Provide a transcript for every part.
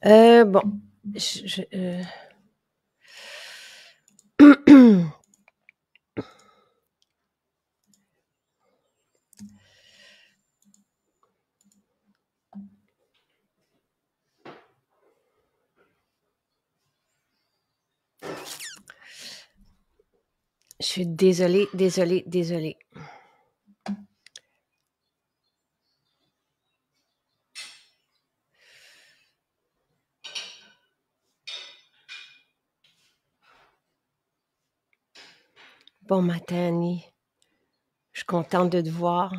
Bon, je suis désolée. Bon matin, Annie. Je suis contente de te voir.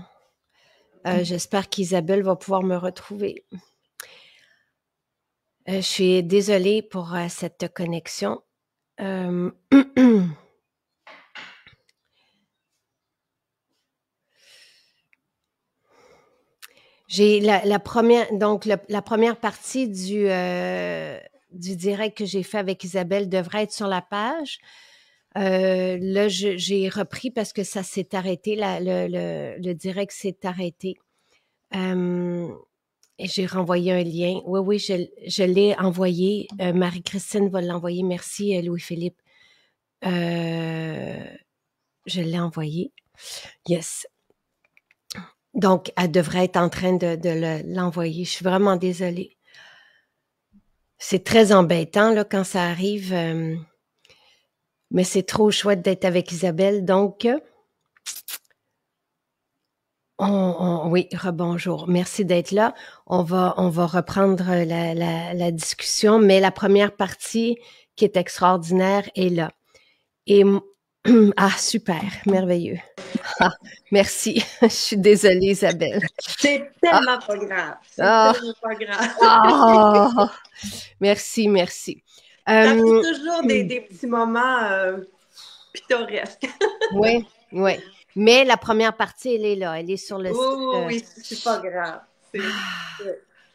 J'espère qu'Isabelle va pouvoir me retrouver. Je suis désolée pour cette connexion. J'ai la première partie du direct que j'ai fait avec Isabelle devrait être sur la page. Là, j'ai repris parce que ça s'est arrêté, le direct s'est arrêté. Et j'ai renvoyé un lien. Oui, je l'ai envoyé. Marie-Christine va l'envoyer. Merci, Louis-Philippe. Je l'ai envoyé. Yes. Donc, elle devrait être en train de l'envoyer. Je suis vraiment désolée. C'est très embêtant là, quand ça arrive. Mais c'est trop chouette d'être avec Isabelle. Donc, oui, rebonjour. Merci d'être là. On va reprendre la discussion, mais la première partie qui est extraordinaire est là. Et super, merveilleux. Ah, merci. Je suis désolée, Isabelle. C'est tellement pas grave. C'est tellement pas grave. Merci. Ça fait toujours des petits moments pittoresques. Oui. Mais la première partie, elle est là. Elle est sur le site. Oui, c'est pas grave.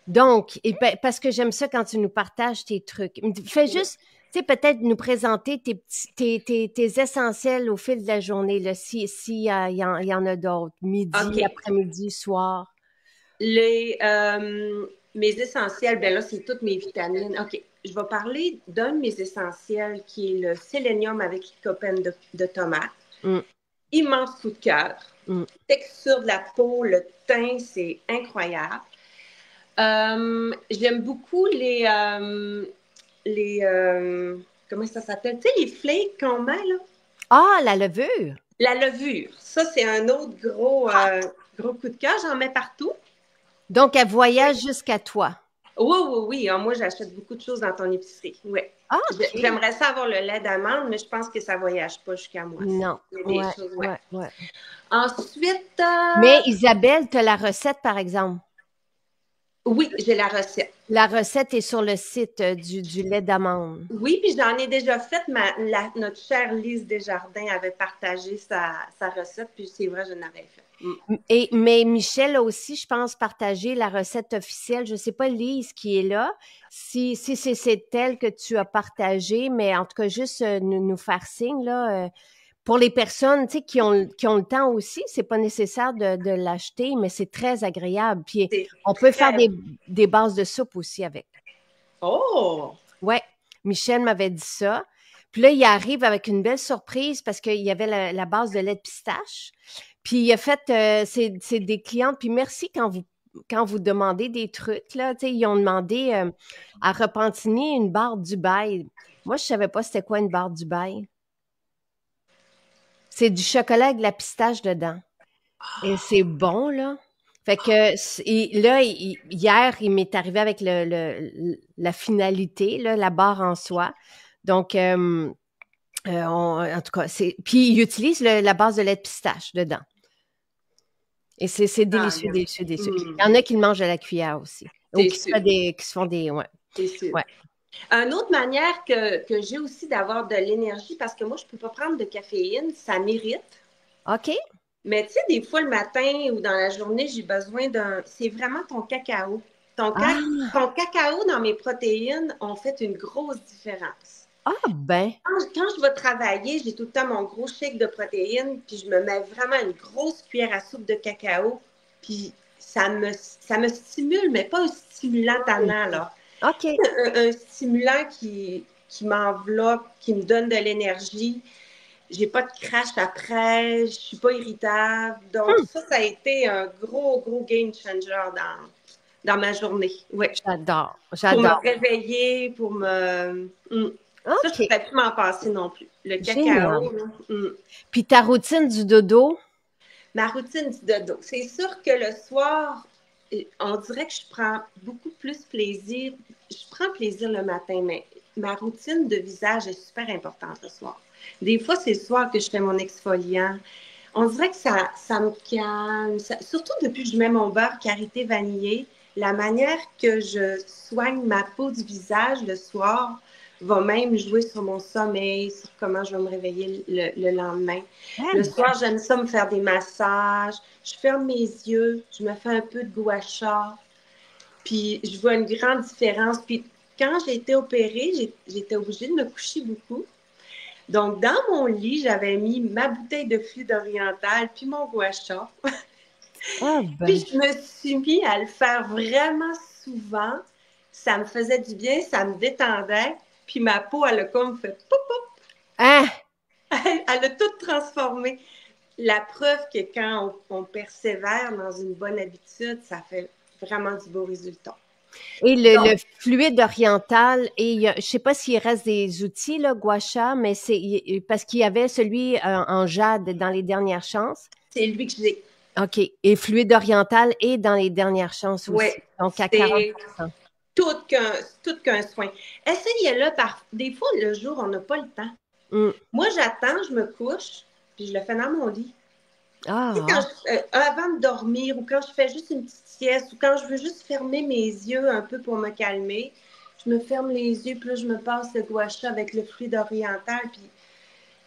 Donc, parce que j'aime ça quand tu nous partages tes trucs. Fais juste, tu sais, peut-être nous présenter tes essentiels au fil de la journée, là, si y en a d'autres, midi, après-midi, soir. Mes essentiels, ben là, c'est toutes mes vitamines. OK, je vais parler d'un de mes essentiels qui est le sélénium avec lycopène de tomate. Immense coup de cœur. Texture de la peau, le teint, c'est incroyable. J'aime beaucoup comment ça s'appelle? Tu sais, les flakes qu'on met, là? Ah, la levure! La levure. Ça, c'est un autre gros coup de cœur. J'en mets partout. Donc, elle voyage jusqu'à toi. Oui. Moi, j'achète beaucoup de choses dans ton épicerie. Oui. Ah, okay. J'aimerais ça avoir le lait d'amande, mais je pense que ça ne voyage pas jusqu'à moi. Non. Ouais. Ensuite... Mais Isabelle, tu as la recette, par exemple. Oui, j'ai la recette. La recette est sur le site du lait d'amande. Oui, puis j'en ai déjà fait. Notre chère Lise Desjardins avait partagé sa recette, puis c'est vrai, je n'avais fait. Mais Michel a aussi, je pense, partagé la recette officielle. Je ne sais pas, Lise, qui est là, si c'est elle que tu as partagé, mais en tout cas, juste nous faire signe, là. Pour les personnes, tu sais, qui ont le temps aussi, c'est pas nécessaire de l'acheter, mais c'est très agréable. Puis on peut faire des bases de soupe aussi avec. Oh! Ouais, Michel m'avait dit ça. Puis là, il arrive avec une belle surprise parce qu'il y avait la base de lait de pistache. Puis il a fait, c'est des clientes. Puis merci quand vous demandez des trucs, là. Tu sais, ils ont demandé à Repentigny une barre Dubaï. Moi, je savais pas c'était quoi une barre Dubaï. C'est du chocolat avec de la pistache dedans. Et c'est bon, là. Fait que là, hier, il m'est arrivé avec la finalité, là, la barre en soi. Donc, en tout cas, puis il utilise la base de lait de pistache dedans. Et c'est délicieux. Il y en a qui le mangent à la cuillère aussi. Ou qui se font des... Ouais. C'est sûr. Ouais. Une autre manière que j'ai aussi d'avoir de l'énergie, parce que moi, je ne peux pas prendre de caféine, ça m'irrite. OK. Mais tu sais, des fois, le matin ou dans la journée, j'ai besoin c'est vraiment ton cacao. Ton cacao dans mes protéines ont fait une grosse différence. Ah, ben. Quand je vais travailler, j'ai tout le temps mon gros shake de protéines, puis je me mets vraiment une grosse cuillère à soupe de cacao, puis ça me stimule, mais pas un stimulant tannant, là. OK. Un stimulant qui m'enveloppe, qui me donne de l'énergie. J'ai pas de crash après, je suis pas irritable. Donc, ça a été un gros, gros game changer dans ma journée. Ouais. J'adore, Pour me j'adore. réveiller, pour me... Ça, je ne OK. pourrais plus m'en passer non plus. Le Génial. cacao, là. Puis ta routine du dodo? Ma routine du dodo. C'est sûr que le soir, on dirait que je prends beaucoup plus plaisir. Je prends plaisir le matin, mais ma routine de visage est super importante le soir. Des fois, c'est le soir que je fais mon exfoliant. On dirait que ça me calme. Surtout depuis que je mets mon beurre karité vanillé, la manière que je soigne ma peau du visage le soir va même jouer sur mon sommeil, sur comment je vais me réveiller le lendemain. Le soir, j'aime ça me faire des massages. Je ferme mes yeux, je me fais un peu de gua sha. Puis je vois une grande différence. Puis quand j'ai été opérée, j'étais obligée de me coucher beaucoup. Donc, dans mon lit, j'avais mis ma bouteille de fluide oriental puis mon gua sha. Puis je me suis mis à le faire vraiment souvent. Ça me faisait du bien, ça me détendait. Puis ma peau, elle a comme fait pop, pop. Hein? Elle a tout transformé. La preuve que quand on persévère dans une bonne habitude, ça fait vraiment du beau résultat. Et le fluide oriental, et je sais pas s'il reste des outils, là, gua sha, mais c'est parce qu'il y avait celui en jade dans les dernières chances. C'est lui que j'ai. OK. Et fluide oriental est dans les dernières chances aussi. Oui, Donc, à c'est 40%. tout qu'un soin. Essayez-le des fois, le jour, on n'a pas le temps. Moi, j'attends, je me couche, puis je le fais dans mon lit. Avant de dormir, ou quand je fais juste une petite sieste, ou quand je veux juste fermer mes yeux un peu pour me calmer, je me ferme les yeux, puis là, je me passe le gua sha avec le fluide oriental, puis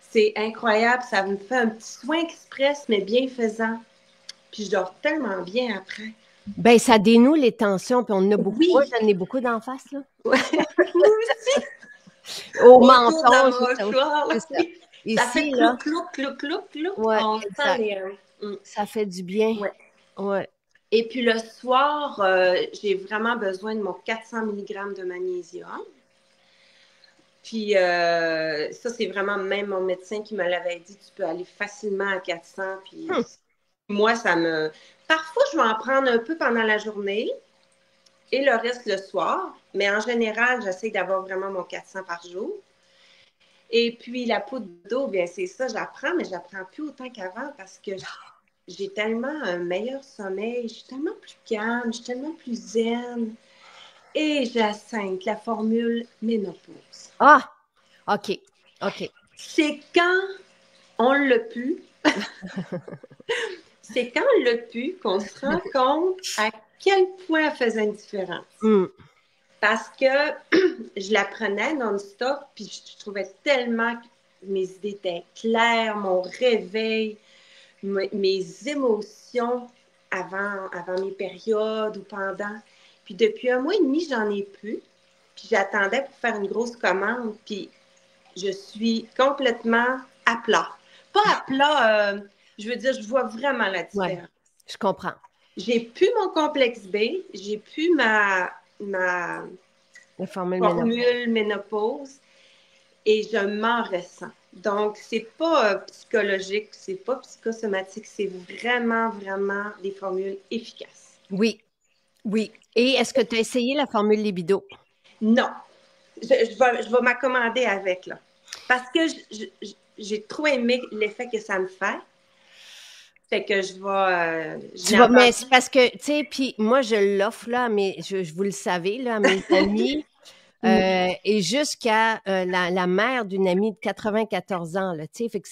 c'est incroyable, ça me fait un petit soin express, mais bienfaisant. Puis je dors tellement bien après. Ben, ça dénoue les tensions, puis on en a beaucoup. Oui. Moi, j'en ai beaucoup d'en face, là. Ouais, moi aussi. Au menton, Ici, ça fait clou. Ouais, on exact. sent ça fait du bien. Ouais. Et puis le soir, j'ai vraiment besoin de mon 400 mg de magnésium. Puis ça, c'est vraiment même mon médecin qui me l'avait dit, tu peux aller facilement à 400. Puis moi, Parfois, je vais en prendre un peu pendant la journée et le reste le soir. Mais en général, j'essaie d'avoir vraiment mon 400 par jour. Et puis la poudre d'eau, bien c'est ça, j'apprends, mais je n'apprends plus autant qu'avant parce que j'ai tellement un meilleur sommeil, je suis tellement plus calme, je suis tellement plus zen. Et Jacinthe, la formule ménopause. Ah! OK. C'est quand on l'a pu. C'est quand on l'a pu qu'on se rend compte à quel point elle faisait une différence. Parce que je la prenais non-stop, puis je trouvais tellement que mes idées étaient claires, mon réveil, mes émotions avant mes périodes ou pendant. Puis depuis 1 mois et demi, j'en ai plus. Puis j'attendais pour faire une grosse commande, puis je suis complètement à plat. Pas à plat, je veux dire, je vois vraiment la différence. Ouais, je comprends. J'ai plus mon complexe B, j'ai plus ma la formule ménopause et je m'en ressens. Donc, c'est pas psychologique, c'est pas psychosomatique, c'est vraiment, vraiment des formules efficaces. Oui. Et est-ce que tu as essayé la formule libido? Non. Je vais m'accommoder avec, là. Parce que j'ai trop aimé l'effet que ça me fait. Fait que je vais... mais c'est parce que, tu sais, puis moi, je l'offre, là, mais je vous le savez, là, à mes amis, et jusqu'à la mère d'une amie de 94 ans, là, tu sais, fait que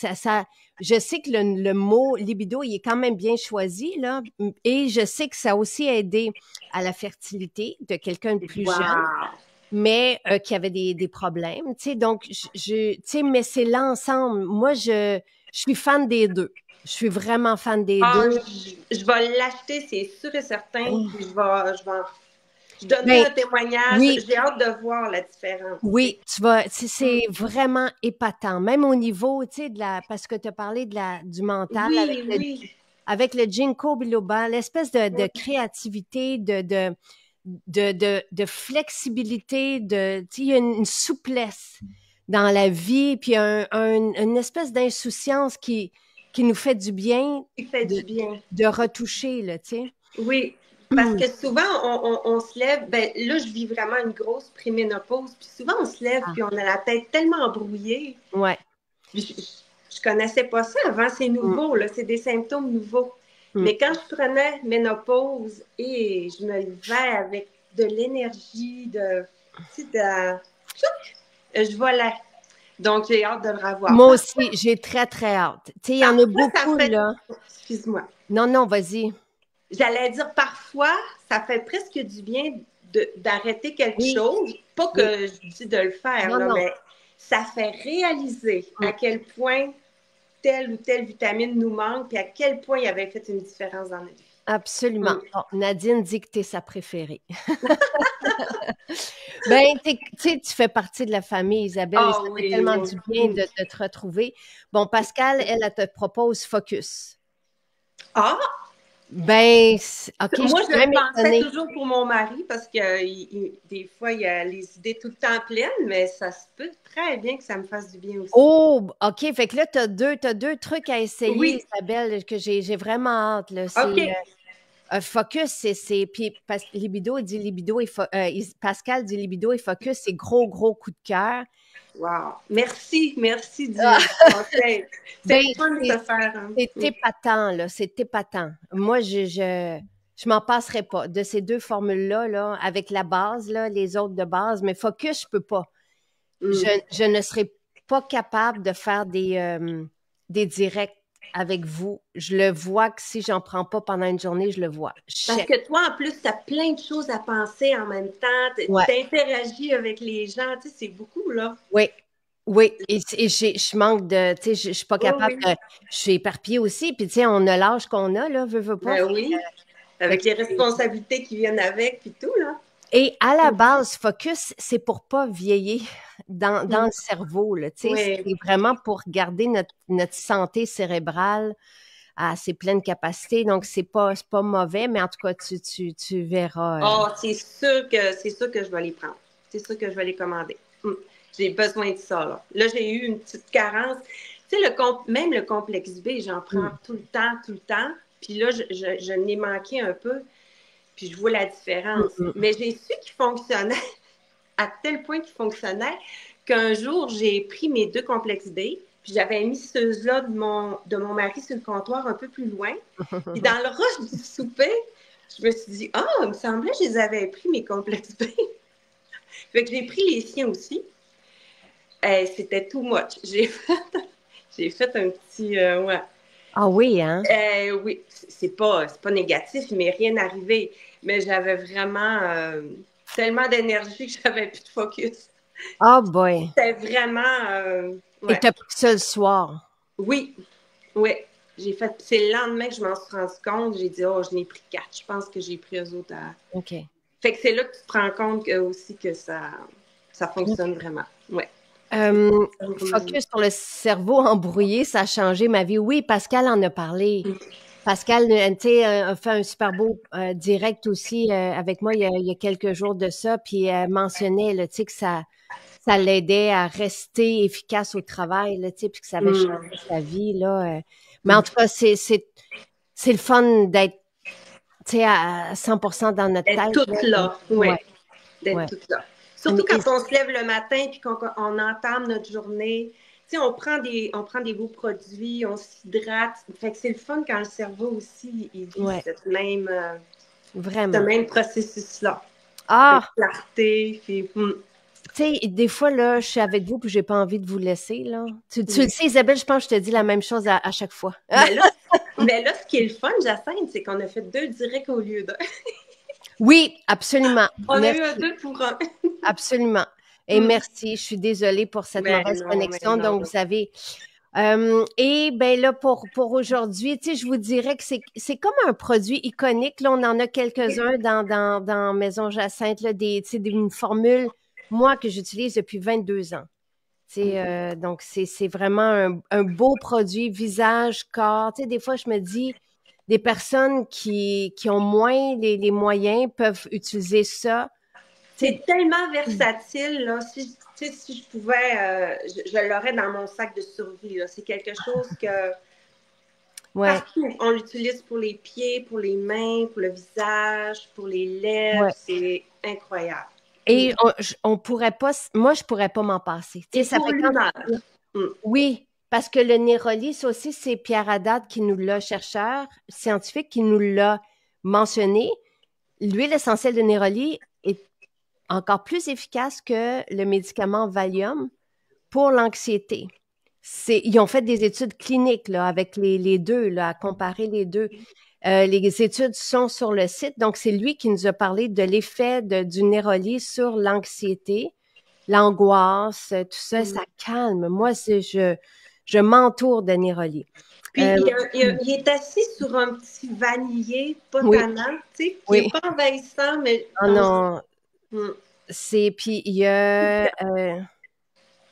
je sais que le mot libido, il est quand même bien choisi, là, et je sais que ça a aussi aidé à la fertilité de quelqu'un de plus jeune, mais qui avait des problèmes, tu sais, donc, tu sais, mais c'est l'ensemble. Moi, je suis fan des deux. Je suis vraiment fan des deux. Je vais l'acheter, c'est sûr et certain. Puis je donnerai un témoignage. Oui. J'ai hâte de voir la différence. Oui, c'est vraiment épatant. Même au niveau, tu sais, parce que tu as parlé du mental avec le ginkgo biloba, l'espèce de créativité, de flexibilité, il y a une souplesse dans la vie, puis une espèce d'insouciance qui nous fait du bien, de retoucher, là, tu sais. Oui, parce que souvent, on se lève, ben là, je vis vraiment une grosse préménopause, puis souvent, on se lève, puis on a la tête tellement embrouillée. Ouais. Je connaissais pas ça avant, c'est nouveau, là, c'est des symptômes nouveaux. Mais quand je prenais ménopause, et je me levais avec de l'énergie, je volais. Donc, j'ai hâte de le revoir. Moi aussi, j'ai très, très hâte. Tu sais, il y en a beaucoup, là. Excuse-moi. Non, vas-y. J'allais dire, parfois, ça fait presque du bien d'arrêter quelque chose. Pas que je dis de le faire, là, mais ça fait réaliser à quel point telle ou telle vitamine nous manque, puis à quel point il avait fait une différence dans notre vie. Absolument. Bon, Nadine dit que tu es sa préférée. Ben, tu sais, tu fais partie de la famille, Isabelle, et ça fait tellement du bien de te retrouver. Bon, Pascal, elle te propose Focus. Ah! Ben, OK. Moi, je le pensais toujours pour mon mari parce que des fois, il a les idées tout le temps pleines, mais ça se peut très bien que ça me fasse du bien aussi. Oh, OK. Fait que là, tu as deux trucs à essayer, Isabelle, que j'ai vraiment hâte. Là. OK. Focus, c'est puis libido dit libido et Pascal dit libido et focus, c'est gros coup de cœur. Wow. Merci du conseil. C'est fun de se faire. C'est épatant, là. C'est épatant. Moi, je m'en passerai pas de ces deux formules-là, là, avec la base, là, les autres de base, mais focus, je peux pas. Je ne serai pas capable de faire des directs avec vous. Je le vois que si j'en prends pas pendant une journée, je le vois. Parce que toi, en plus, tu as plein de choses à penser en même temps. Tu interagis avec les gens. Tu sais, c'est beaucoup, là. Oui. Et je manque de... Tu sais, je suis pas capable de... Je suis éparpillée aussi. Puis, tu sais, on a l'âge qu'on a, là, veut pas. Ben oui. Avec les responsabilités qui viennent avec, puis tout, là. Et à la base, focus, c'est pour pas vieillir dans le cerveau, là, tu sais, c'est vraiment pour garder notre santé cérébrale à ses pleines capacités. Donc, c'est pas mauvais, mais en tout cas, tu verras. Oh, c'est sûr que je vais les prendre. C'est sûr que je vais les commander. J'ai besoin de ça, là. Là, j'ai eu une petite carence. Tu sais, même le complexe B, j'en prends tout le temps. Puis là, je n'ai manqué un peu. Puis je vois la différence. Mais j'ai su qu'il fonctionnait à tel point qu'il fonctionnait qu'un jour, j'ai pris mes 2 complexes B, puis j'avais mis ceux-là de mon mari sur le comptoir un peu plus loin. Puis dans le rush du souper, je me suis dit, il me semblait que je les avais pris, mes complexes B. Fait que j'ai pris les siens aussi. C'était too much. J'ai fait un petit... Ah oui, hein? Oui, c'est pas négatif, il m'est rien arrivé. Mais j'avais vraiment tellement d'énergie que j'avais plus de focus. Oh boy! C'était vraiment... Et t'as pris ça le soir? Oui. J'ai fait... C'est le lendemain que je m'en suis rendu compte. J'ai dit, je n'ai pris 4. Je pense que j'ai pris eux autres à... OK. Fait que c'est là que tu te rends compte aussi que ça fonctionne vraiment. Ouais. Focus sur le cerveau embrouillé, ça a changé ma vie. Oui, Pascal en a parlé. Pascal, tu sais, a fait un super beau direct aussi avec moi il y a quelques jours de ça, puis elle mentionnait, tu sais, que ça l'aidait à rester efficace au travail, tu sais, puis que ça avait changé sa vie, là. Mais en tout cas, c'est le fun d'être, tu sais, à 100% dans notre tête. D'être toute là, d'être toute là. Surtout quand on se lève le matin puis qu'on entame notre journée. Tu sais, on prend des beaux produits, on s'hydrate. Fait que c'est le fun quand le cerveau aussi, il vit ce même processus-là. Ah! De clarté, puis... Tu sais, des fois, là, je suis avec vous puis j'ai pas envie de vous laisser, là. Tu le sais, Isabelle, je pense que je te dis la même chose à chaque fois. Mais là, ce qui est le fun, Jacinthe, c'est qu'on a fait 2 directs au lieu d'un. Oui, absolument. On a eu un 2 pour 1. Absolument. Et merci. Je suis désolée pour cette mauvaise connexion. Donc, vous savez. Et ben là, pour aujourd'hui, tu sais, je vous dirais que c'est comme un produit iconique. Là, on en a quelques-uns dans Maison Jacinthe, là, une formule, moi, que j'utilise depuis 22 ans. Donc, c'est vraiment un beau produit, visage, corps. Tu sais, des fois, je me dis, des personnes qui ont moins les moyens peuvent utiliser ça. C'est tellement versatile, là. Si je pouvais, je l'aurais dans mon sac de survie, là. C'est quelque chose que partout, on l'utilise pour les pieds, pour les mains, pour le visage, pour les lèvres. C'est incroyable. Et on pourrait pas, moi, je pourrais pas m'en passer. Et ça pour l'humeur. Oui, parce que le néroli, ça aussi, c'est Pierre Haddad qui nous l'a, chercheur scientifique, qui nous l'a mentionné. L'huile essentielle de néroli est encore plus efficace que le médicament Valium pour l'anxiété. Ils ont fait des études cliniques là, avec les deux, là, à comparer les deux. Les études sont sur le site. Donc, c'est lui qui nous a parlé de l'effet du néroli sur l'anxiété, l'angoisse, tout ça, ça calme. Moi, je m'entoure de néroli. Puis, il est assis sur un petit vanillé, pas tannant, tu sais, qui n'est pas envahissant, mais... Oh non, puis il y a...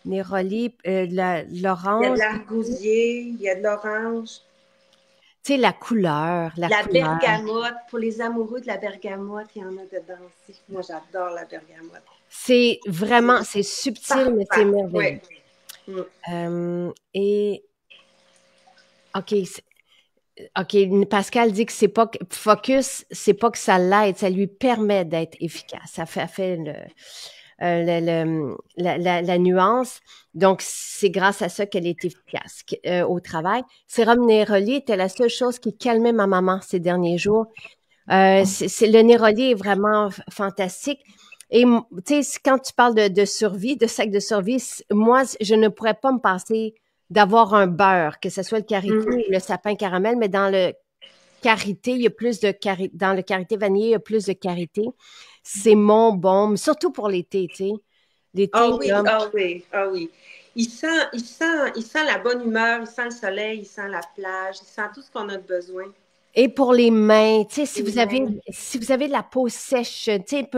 néroli, l'orange. Il y a de l'argousier, il y a de l'orange. Tu sais, la couleur. La bergamote. Pour les amoureux de la bergamote, il y en a dedans aussi. Moi, j'adore la bergamote. C'est vraiment, c'est subtil, mais c'est merveilleux. Et, OK, Pascal dit que c'est pas que focus, c'est pas que ça l'aide, ça lui permet d'être efficace. Ça fait la nuance. Donc, c'est grâce à ça qu'elle est efficace au travail. Sérum Néroli était la seule chose qui calmait ma maman ces derniers jours. Le Néroli est vraiment fantastique. Et tu sais, quand tu parles de survie, de sac de survie, moi, je ne pourrais pas me passer d'avoir un beurre, que ce soit le karité ou le sapin caramel, mais dans le karité, il y a plus de dans le karité vanillé, il y a plus de karité. C'est mon baume, surtout pour l'été, tu sais. L'été, ah oui. Il sent la bonne humeur, il sent le soleil, il sent la plage, il sent tout ce qu'on a besoin. Et pour les mains, tu sais, si vous avez de la peau sèche, tu sais,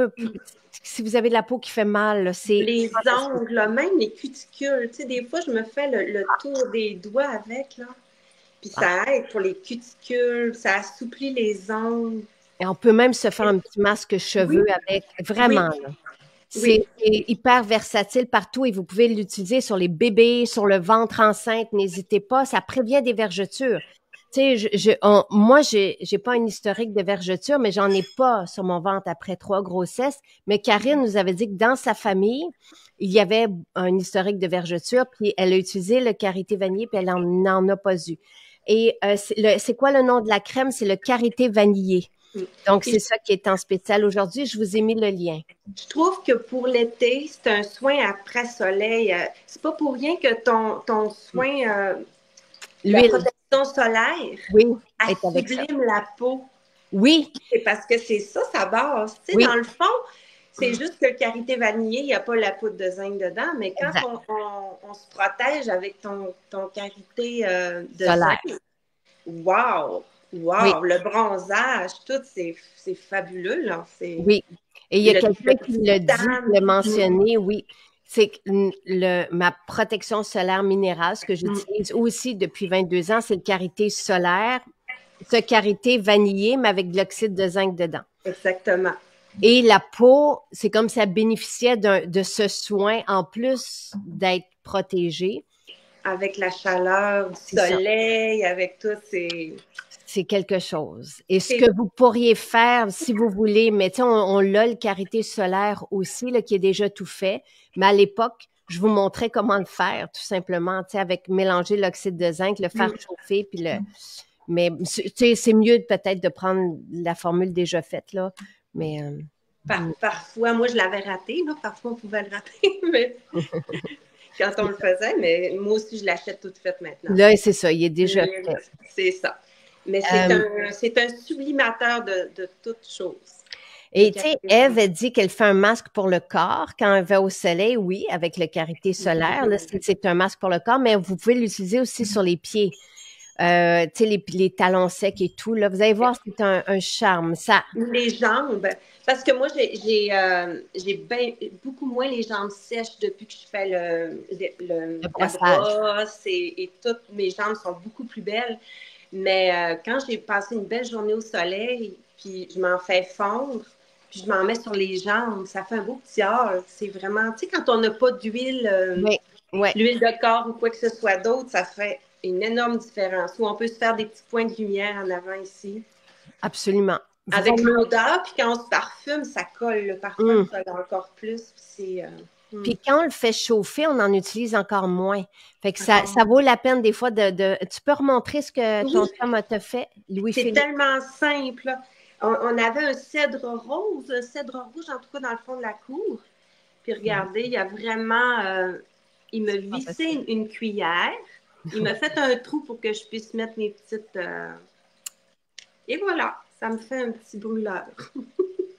si vous avez de la peau qui fait mal, c'est... Les ongles, là, même les cuticules, tu sais, des fois, je me fais le tour des doigts avec, là. Puis ça aide pour les cuticules, ça assouplit les ongles. Et on peut même se faire un petit masque cheveux avec, vraiment, là. C'est hyper versatile partout et vous pouvez l'utiliser sur les bébés, sur le ventre enceinte, n'hésitez pas, ça prévient des vergetures. Tu sais, moi, j'ai pas un historique de vergeture, mais j'en ai pas sur mon ventre après 3 grossesses. Mais Karine nous avait dit que dans sa famille, il y avait un historique de vergeture, puis elle a utilisé le karité vanillé, puis elle n'en a pas eu. Et c'est quoi le nom de la crème? C'est le karité vanillé. Donc, c'est ça qui est en spécial aujourd'hui. Je vous ai mis le lien. Je trouve que pour l'été, c'est un soin après soleil. C'est pas pour rien que ton soin, la protection solaire, sublime la peau. Oui. C'est parce que c'est ça, sa base. Tu sais, dans le fond, c'est juste que le karité vanillé, il n'y a pas la poudre de zinc dedans, mais quand on se protège avec ton karité de solaire. zinc, wow! Wow, le bronzage, tout, c'est fabuleux, là. Oui, et il y a quelqu'un qui l'a mentionné, oui. C'est que ma protection solaire minérale, ce que j'utilise aussi depuis 22 ans, c'est le karité solaire, ce karité vanillé, mais avec de l'oxyde de zinc dedans. Exactement. Et la peau, c'est comme ça bénéficiait de ce soin, en plus d'être protégée. Avec la chaleur du soleil, avec tout, c'est quelque chose. Et ce que vous pourriez faire, si vous voulez, mais tu sais, on l'a, le karité solaire aussi, là, qui est déjà tout fait. Mais à l'époque, je vous montrais comment le faire, tout simplement, tu sais, avec mélanger l'oxyde de zinc, le faire chauffer, puis mais tu sais, c'est mieux peut-être de prendre la formule déjà faite, là. Mais... Parfois, moi, je l'avais raté, là. Parfois, on pouvait le rater, mais... quand on le faisait, mais moi aussi, je l'achète toute faite maintenant. Là, c'est ça, il est déjà fait. C'est ça. Mais c'est un sublimateur de toutes choses. Et tu sais, Ève a dit qu'elle fait un masque pour le corps quand elle va au soleil, oui, avec le karité solaire. Là, c'est un masque pour le corps, mais vous pouvez l'utiliser aussi sur les pieds. Tu sais, les talons secs et tout. Là, vous allez voir, c'est un charme. Ça... Les jambes, parce que moi, j'ai beaucoup moins les jambes sèches depuis que je fais la brosse et toutes mes jambes sont beaucoup plus belles. Mais quand j'ai passé une belle journée au soleil, puis je m'en fais fondre, puis je m'en mets sur les jambes, ça fait un beau petit art. C'est vraiment, tu sais, quand on n'a pas d'huile, l'huile de corps ou quoi que ce soit d'autre, ça fait une énorme différence. Ou on peut se faire des petits points de lumière en avant ici. Absolument. Avec l'odeur, puis quand on se parfume, ça colle. Le parfum colle encore plus. Puis quand on le fait chauffer, on en utilise encore moins. Fait que ça vaut la peine des fois de... Tu peux remontrer ce que ton chum t'a fait, Louis-Philippe? C'est tellement simple. On avait un cèdre rouge en tout cas dans le fond de la cour. Puis regardez, il y a vraiment... il m'a vissé une cuillère. Il m'a fait un trou pour que je puisse mettre mes petites... Et voilà, ça me fait un petit brûleur.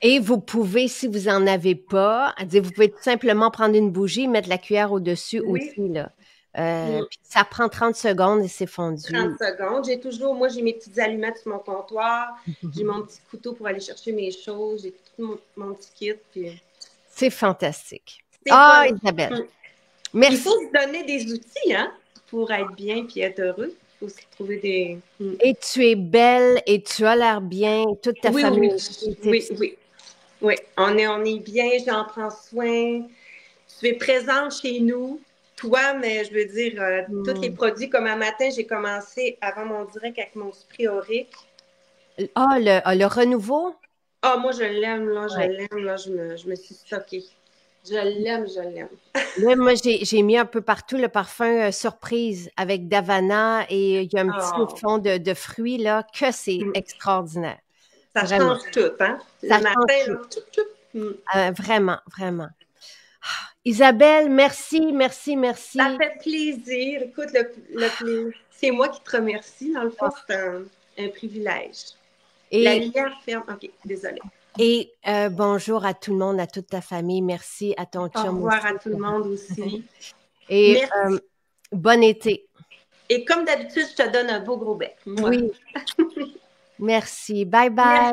Et vous pouvez, si vous n'en avez pas, vous pouvez tout simplement prendre une bougie, mettre la cuillère au-dessus aussi, là. Puis ça prend 30 secondes et c'est fondu. 30 secondes. Moi, j'ai mes petites allumettes sur mon comptoir. J'ai mon petit couteau pour aller chercher mes choses. J'ai tout mon petit kit. Puis... C'est fantastique. Isabelle. Merci. Il faut se donner des outils, hein, pour être bien puis être heureux. Il faut se trouver des... Et tu es belle et tu as l'air bien. Toute ta famille. Oui, on est bien, j'en prends soin. Tu es présente chez nous. Toi, mais je veux dire, tous les produits, comme un matin, j'ai commencé avant mon direct avec mon spray aurique. Le renouveau? Moi, je l'aime, là, je me suis stockée. Je l'aime. Là, moi, j'ai mis un peu partout le parfum surprise avec Davana et il y a un petit fond de fruits, là, que c'est extraordinaire. Ça change tout, hein? Ça change tout. Vraiment. Isabelle, merci. Ça fait plaisir. Écoute, c'est moi qui te remercie. Dans le fond, c'est un privilège. La lumière ferme. OK, désolée. Et bonjour à tout le monde, à toute ta famille. Merci à ton chum. Au revoir à tout le monde aussi. Et bon été. Et comme d'habitude, je te donne un beau gros bec. Oui. Merci. Bye bye. Merci.